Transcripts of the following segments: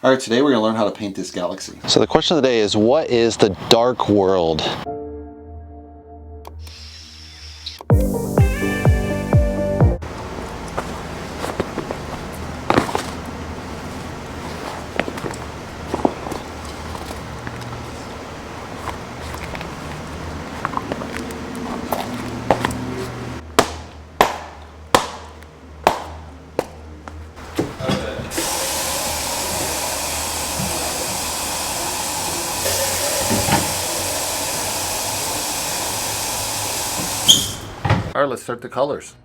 Alright, today we're going to learn how to paint this galaxy. So the question of the day is, what is the dark world? Alright, let's start the colors.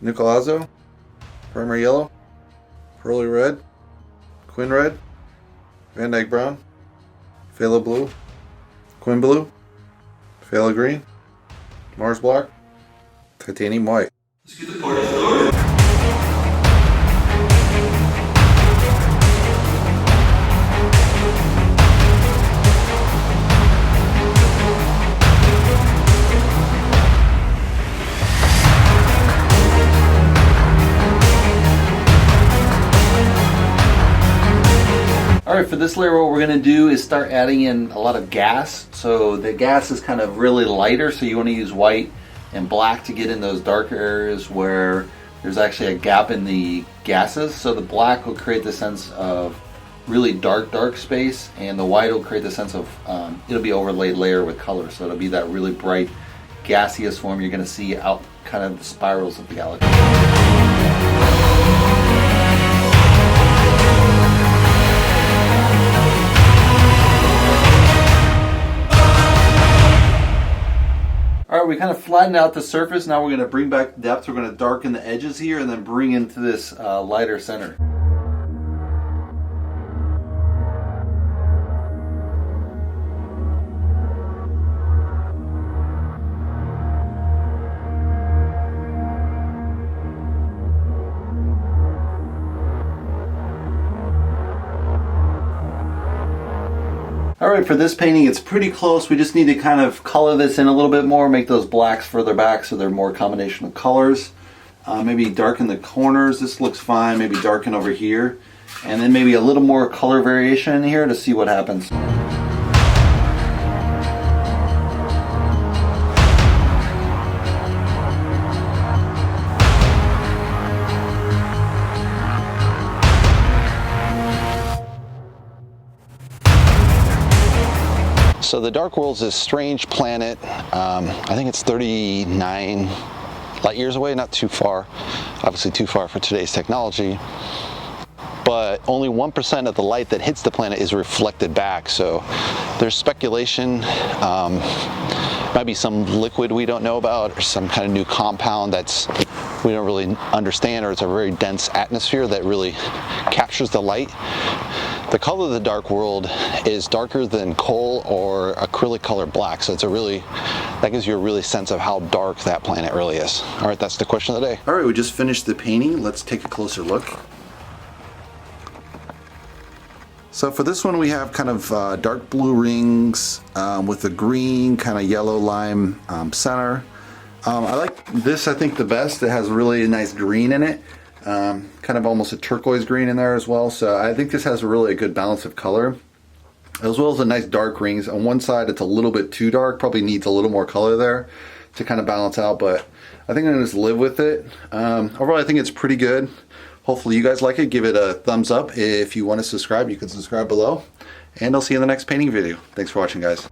Nicolazo, primary yellow, pearly red, quin red, Van Dyke brown, phthalo blue, quin blue, phthalo green, Mars black, titanium white. Let's get the party started. Alright, for this layer what we're going to do is start adding in a lot of gas. So the gas is kind of really lighter, so you want to use white and black to get in those darker areas where there's actually a gap in the gases. So the black will create the sense of really dark space, and the white will create the sense of, it'll be overlaid layer with color. So it'll be that really bright gaseous form you're going to see out kind of the spirals of the galaxy. Alright, we kind of flattened out the surface. Now we're going to bring back depth. We're going to darken the edges here and then bring into this lighter center. Alright, for this painting it's pretty close. We just need to kind of color this in a little bit more, make those blacks further back so they're more combination of colors. Maybe darken the corners. This looks fine. Maybe darken over here. And then maybe a little more color variation in here to see what happens. So the dark world is this strange planet. I think it's 39 light years away, not too far. Obviously too far for today's technology. But only 1% of the light that hits the planet is reflected back. So there's speculation. Might be some liquid we don't know about, or some kind of new compound that's we don't really understand, or it's a very dense atmosphere that really captures the light. The color of the dark world is darker than coal or acrylic color black, so that gives you a really sense of how dark that planet really is. All right, that's the question of the day. All right, we just finished the painting. Let's take a closer look. So for this one we have kind of dark blue rings with a green kind of yellow lime center. I like this, I think, the best. It has really nice green in it. Kind of almost a turquoise green in there as well. So I think this has really a good balance of color, as well as a nice dark rings. On one side it's a little bit too dark, probably needs a little more color there to kind of balance out, but I think I'm gonna just live with it. Overall I think it's pretty good. Hopefully you guys like it. Give it a thumbs up. If you want to subscribe, you can subscribe below, and I'll see you in the next painting video. Thanks for watching, guys.